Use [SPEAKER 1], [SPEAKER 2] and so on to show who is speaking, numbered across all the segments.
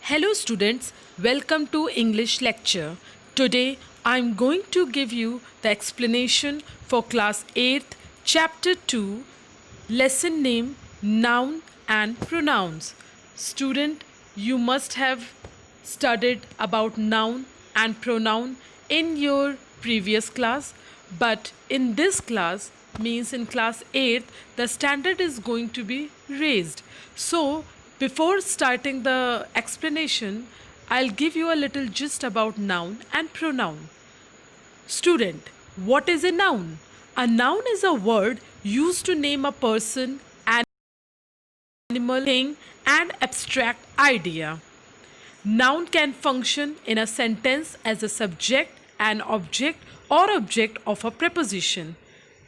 [SPEAKER 1] Hello students, welcome to English lecture. Today I am going to give you the explanation for class 8th chapter 2 lesson name noun and pronouns. Student, you must have studied about noun and pronoun in your previous class, but in this class means in class 8th the standard is going to be raised. So before starting the explanation, I'll give you a little gist about noun and pronoun. Student, what is a noun? A noun is a word used to name a person, animal, thing, and abstract idea. Noun can function in a sentence as a subject, an object, or object of a preposition,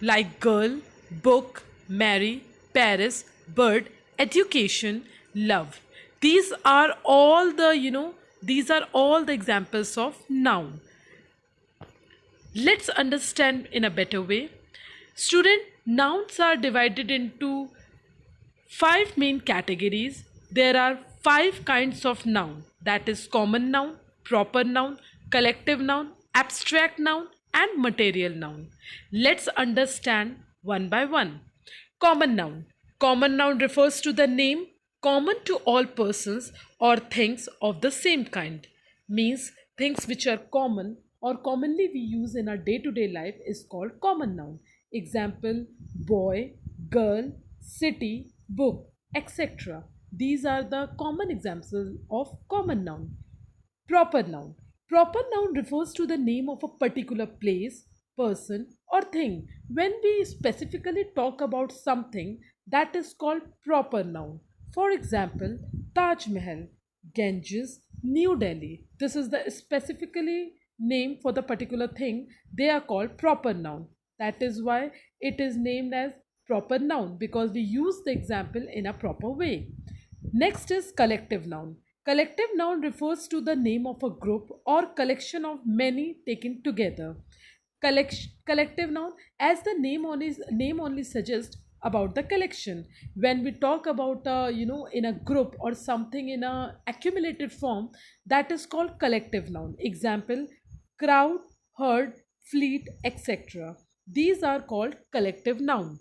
[SPEAKER 1] like girl, book, marry, Paris, bird, education, love. These are all the examples of noun. Let's understand in a better way. Student, nouns are divided into five main categories. There are five kinds of noun, that is common noun, proper noun, collective noun, abstract noun, and material noun. Let's understand one by one. Common noun. Common noun refers to the name common to all persons or things of the same kind. Means things which are common or commonly we use in our day-to-day life is called common noun. Example: boy, girl, city, book, etc. These are the common examples of common noun. Proper noun. Proper noun refers to the name of a particular place, person, or thing. When we specifically talk about something, that is called proper noun. For example, Taj Mahal, Ganges, New Delhi. This is the specifically name for the particular thing. They are called proper noun. That is why it is named as proper noun, because we use the example in a proper way. Next is collective noun. Collective noun refers to the name of a group or collection of many taken together. Collective noun, as the name only suggests about the collection. When we talk about in a group or something in a accumulated form, that is called collective noun. Example: crowd, herd, fleet, etc. These are called collective noun.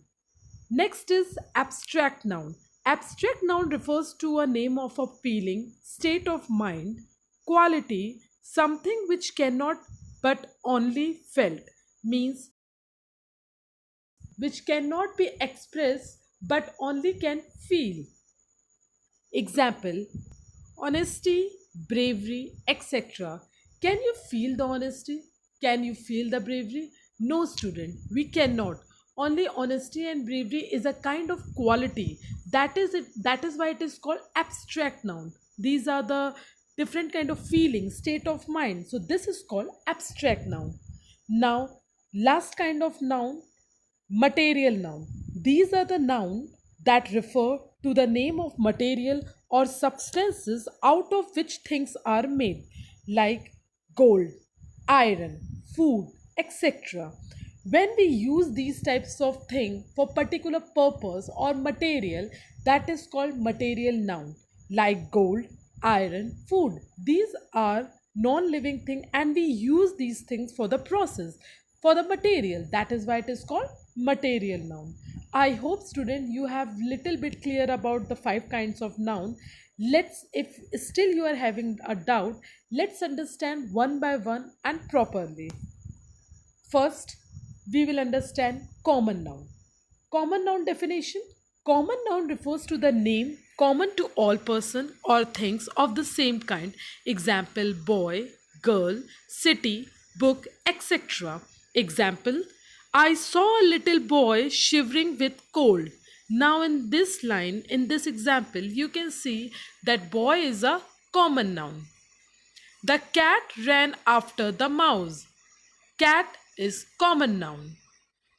[SPEAKER 1] Next is abstract noun. Abstract noun refers to a name of a feeling, state of mind, quality, something which cannot but only felt, means which cannot be expressed but only can feel. Example: honesty, bravery, etc. Can you feel the honesty? Can you feel the bravery? No, student, we cannot. Only honesty and bravery is a kind of quality. That is it. That is why it is called abstract noun. These are the different kind of feeling, state of mind. So this is called abstract noun. Now, last kind of noun, material noun. These are the noun that refer to the name of material or substances out of which things are made, like gold, iron, food, etc. When we use these types of thing for particular purpose or material, that is called material noun, like gold, iron, food. These are non-living thing and we use these things for the process, for the material. That is why it is called material noun. I hope student you have little bit clear about the five kinds of noun. Let's, if still you are having a doubt, let's understand one by one and properly. First, we will understand common noun. Common noun definition. Common noun refers to the name common to all person or things of the same kind. Example: boy, girl, city, book, etc. Example: I saw a little boy shivering with cold. Now in this line, in this example, you can see that boy is a common noun. The cat ran after the mouse. Cat is common noun.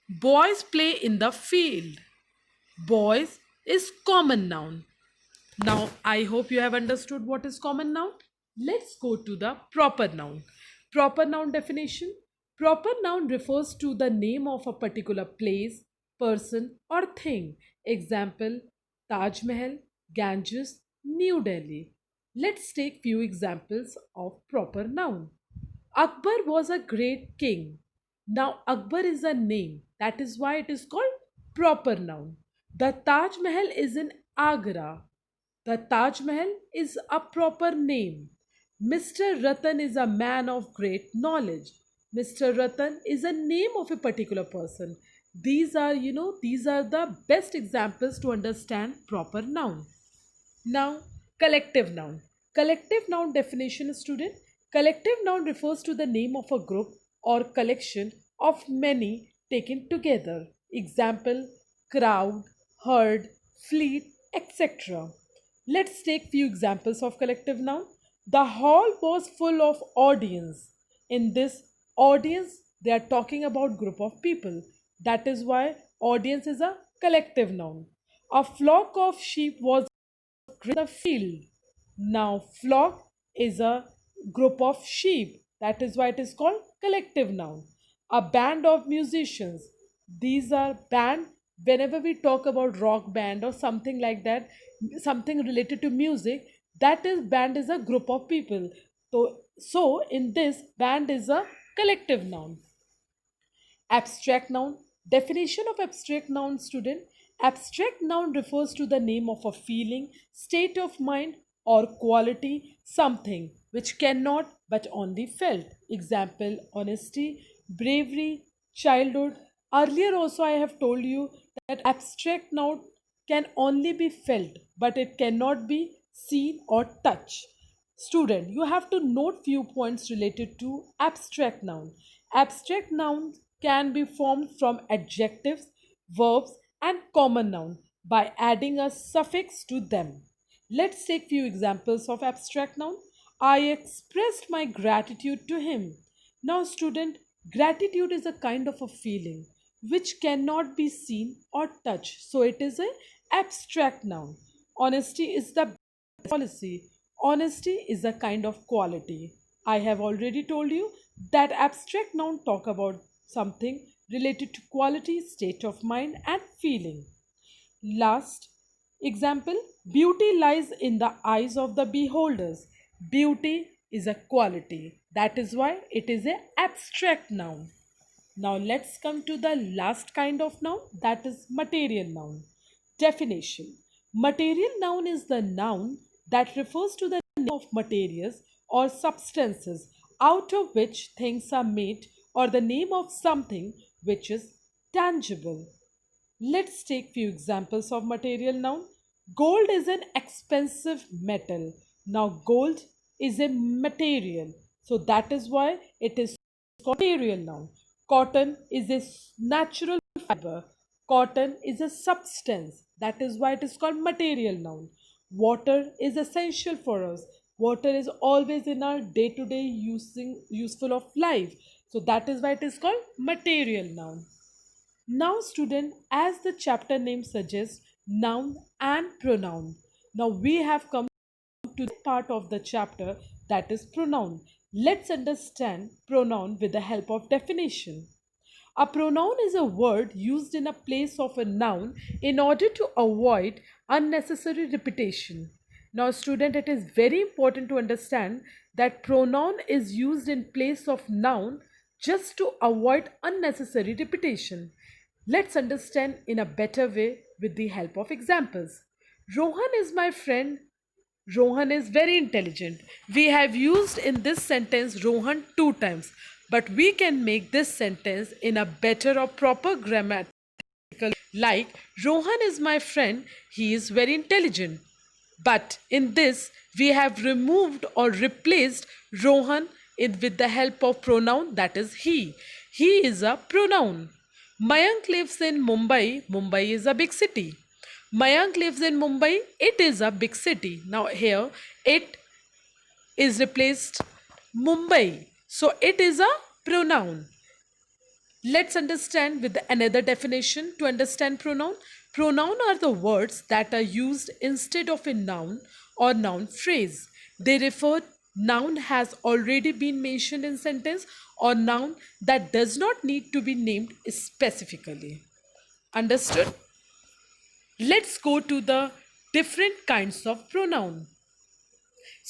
[SPEAKER 1] Boys play in the field. Boys is common noun. Now, I hope you have understood what is common noun. Let's go to the proper noun. Proper noun definition. Proper noun refers to the name of a particular place, person, or thing. Example: Taj Mahal, Ganges, New Delhi. Let's take few examples of proper noun. Akbar was a great king. Now, Akbar is a name. That is why it is called proper noun. The Taj Mahal is in Agra. The Taj Mahal is a proper name. Mr. Ratan is a man of great knowledge. Mr. Ratan is a name of a particular person. These are the best examples to understand proper noun. Now, collective noun. Collective noun definition, student. Collective noun refers to the name of a group or collection of many taken together. Example, crowd, herd, fleet, etc. Let's take few examples of collective noun. The hall was full of audience. In this audience, they are talking about group of people. That is why audience is a collective noun. A flock of sheep was in the field. Now, flock is a group of sheep. That is why it is called collective noun. A band of musicians. These are band. Whenever we talk about rock band or something like that, something related to music, that is band is a group of people. So in this, band is a collective noun. Abstract noun. Definition of abstract noun, student. Abstract noun refers to the name of a feeling, state of mind, or quality, something which cannot but only felt. Example, honesty, bravery, childhood. Earlier also I have told you that abstract noun can only be felt but it cannot be seen or touched. Student, you have to note few points related to abstract noun. Abstract nouns can be formed from adjectives, verbs, and common noun by adding a suffix to them. Let's take few examples of abstract noun. I expressed my gratitude to him. Now, student, gratitude is a kind of a feeling which cannot be seen or touched. So it is a abstract noun. Honesty is the policy. Honesty is a kind of quality. I have already told you that abstract noun talk about something related to quality, state of mind and feeling. Last example, beauty lies in the eyes of the beholders. Beauty is a quality. That is why it is an abstract noun. Now let's come to the last kind of noun, that is material noun. Definition. Material noun is the noun that refers to the name of materials or substances out of which things are made or the name of something which is tangible. Let's take few examples of material noun. Gold is an expensive metal. Now gold is a material. So that is why it is called material noun. Cotton is a natural fiber. Cotton is a substance. That is why it is called material noun. Water is essential for us. Water is always in our day-to-day using useful of life. So that is why it is called material noun. Now, student, as the chapter name suggests, noun and pronoun. Now, we have come to the part of the chapter that is pronoun. Let's understand pronoun with the help of definition. A pronoun is a word used in a place of a noun in order to avoid unnecessary repetition. Now, student, it is very important to understand that pronoun is used in place of noun just to avoid unnecessary repetition. Let's understand in a better way with the help of examples. Rohan is my friend. Rohan is very intelligent. We have used in this sentence Rohan two times, but we can make this sentence in a better or proper grammatical like Rohan is my friend, he is very intelligent. But in this, we have removed or replaced Rohan with the help of pronoun that is he. He is a pronoun. Mayank lives in Mumbai. Mumbai is a big city. Mayank lives in Mumbai. It is a big city. Now here it is replaced Mumbai. So it is a pronoun. Let's understand with another definition to understand pronoun. Pronoun are the words that are used instead of a noun or noun phrase. They refer noun has already been mentioned in sentence or noun that does not need to be named specifically. Understood? Let's go to the different kinds of pronoun.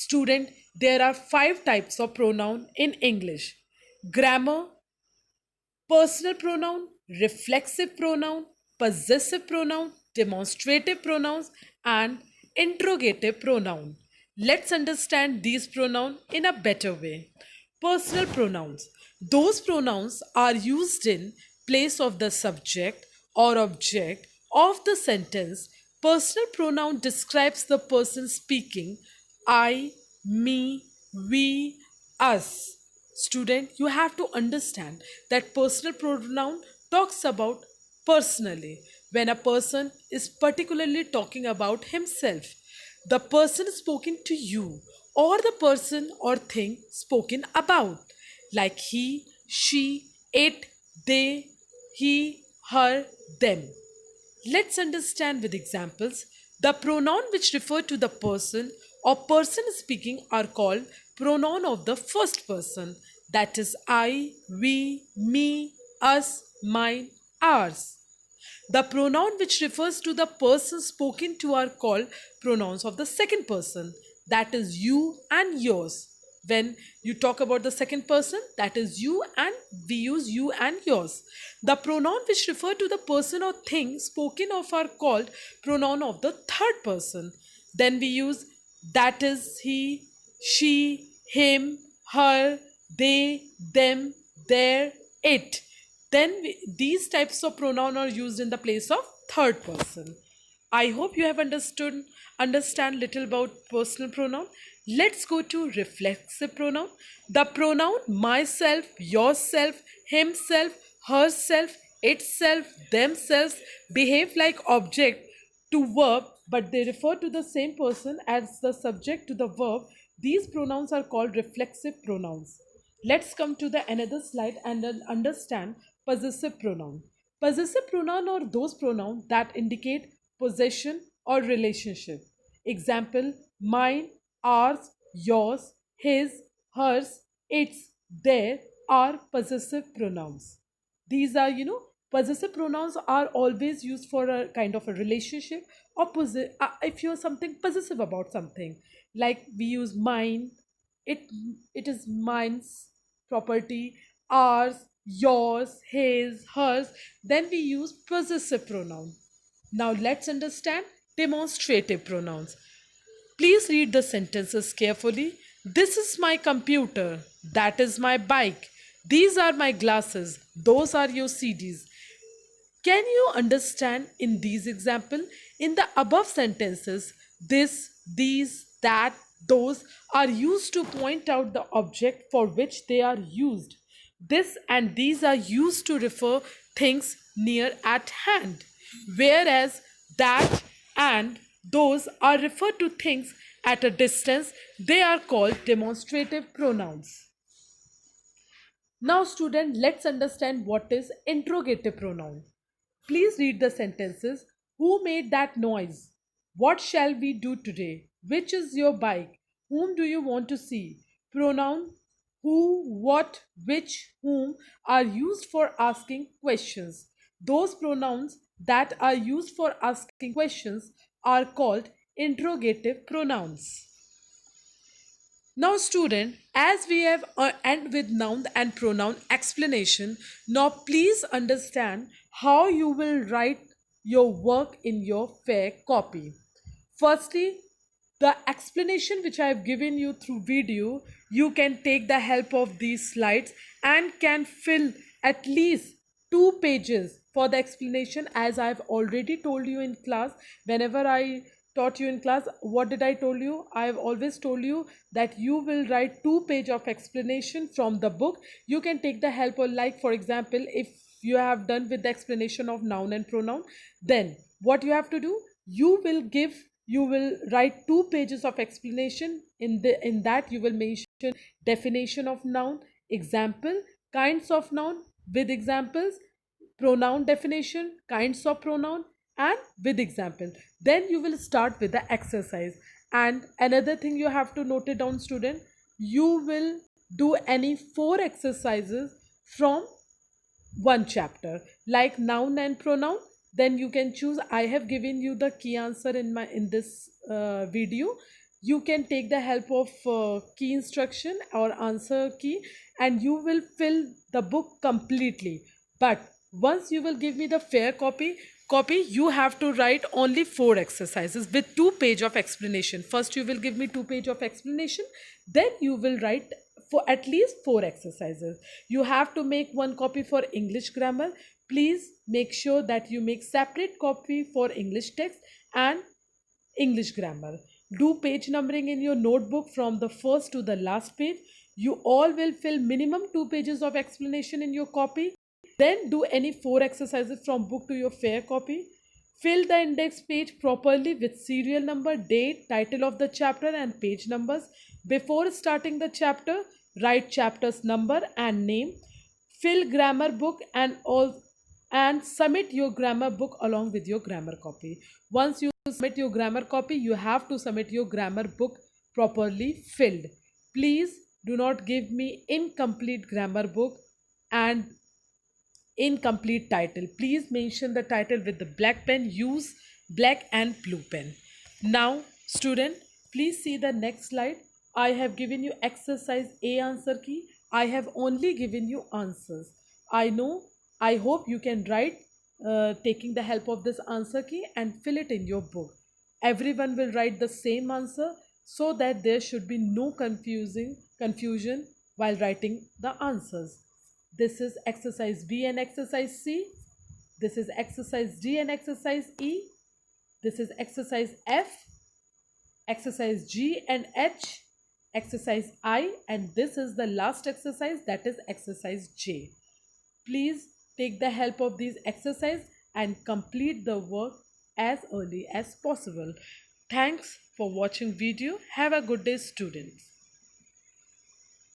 [SPEAKER 1] Student, there are 5 types of pronoun in English: grammar, personal pronoun, reflexive pronoun, possessive pronoun, demonstrative pronouns, and interrogative pronoun. Let's understand these pronouns in a better way. Personal pronouns. Those pronouns are used in place of the subject or object of the sentence. Personal pronoun describes the person speaking: I, me, we, us. Student, you have to understand that personal pronoun talks about personally. When a person is particularly talking about himself, the person spoken to you, or the person or thing spoken about, like he, she, it, they, he, her, them. Let's understand with examples. The pronoun which refer to the person or person speaking are called pronoun of the first person, that is I, we, me, us, mine, ours. The pronoun which refers to the person spoken to are called pronouns of the second person, that is you and yours. When you talk about the second person, that is you, and we use you and yours. The pronoun which refer to the person or thing spoken of are called pronoun of the third person. Then we use that is he, she, him, her, they, them, their, it. These types of pronoun are used in the place of third person. I hope you have understand little about personal pronoun. Let's go to reflexive pronoun. The pronoun myself, yourself, himself, herself, itself, themselves behave like object to verb, but they refer to the same person as the subject to the verb. These pronouns are called reflexive pronouns. Let's come to the another slide and then understand possessive pronoun. Possessive pronoun are those pronouns that indicate possession or relationship. Example: mine, ours, yours, his, hers, its, their are possessive pronouns. These are, possessive pronouns are always used for a kind of a relationship, or if you're something possessive about something, like we use mine, it it is mine's property, ours, yours, his, hers. Then we use possessive pronoun. Now let's understand demonstrative pronouns. Please read the sentences carefully. This is my computer. That is my bike. These are my glasses. Those are your CDs. Can you understand in these example? In the above sentences, this, these, that, those are used to point out the object for which they are used. This and these are used to refer things near at hand, whereas that and those are referred to things at a distance. They are called demonstrative pronouns. Now, student, let's understand what is interrogative pronoun. Please read the sentences. Who made that noise? What shall we do today? Which is your bike? Whom do you want to see? Pronoun who, what, which, whom are used for asking questions. Those pronouns that are used for asking questions are called interrogative pronouns. Now, student, as we have end with noun and pronoun explanation, now please understand how you will write your work in your fair copy. Firstly, the explanation which I have given you through video, you can take the help of these slides and can fill at least 2 pages for the explanation. As I have already told you in class, whenever I taught you in class, what did I told you? I have always told you that you will write 2 page of explanation from the book. You can take the help, or like for example, if you have done with the explanation of noun and pronoun, then what you have to do, you will write 2 pages of explanation. In that you will mention definition of noun, example, kinds of noun with examples, pronoun definition, kinds of pronoun, and with example. Then you will start with the exercise. And another thing you have to note it down, student, you will do any 4 exercises from one chapter, like noun and pronoun. Then you can choose. I have given you the key answer in this video. you can take the help of key instruction or answer key, and you will fill the book completely. But once you will give me the fair copy, you have to write only 4 exercises with 2 page of explanation. First you will give me 2 page of explanation, then you will write for at least 4 exercises. You have to make one copy for English grammar. Please make sure that you make separate copy for English text and English grammar. Do page numbering in your notebook from the first to the last page. You all will fill minimum 2 pages of explanation in your copy. Then do any 4 exercises from book to your fair copy. Fill the index page properly with serial number, date, title of the chapter and page numbers. Before starting the chapter, write chapter's number and name. Fill grammar book and submit your grammar book along with your grammar copy. Once you submit your grammar copy, you have to submit your grammar book properly filled. Please do not give me incomplete grammar book and incomplete title. Please mention the title with the black pen. Use black and blue pen. Now, student, please see the next slide. I have given you exercise A answer key. I have only given you answers. I know, I hope you can write taking the help of this answer key and fill it in your book. Everyone will write the same answer so that there should be no confusion while writing the answers. This is exercise B and exercise C. This is exercise D and exercise E. This is exercise F, exercise G and H, exercise I, and this is the last exercise, that is exercise J. Please take the help of these exercises and complete the work as early as possible. Thanks for watching video. Have a good day, students.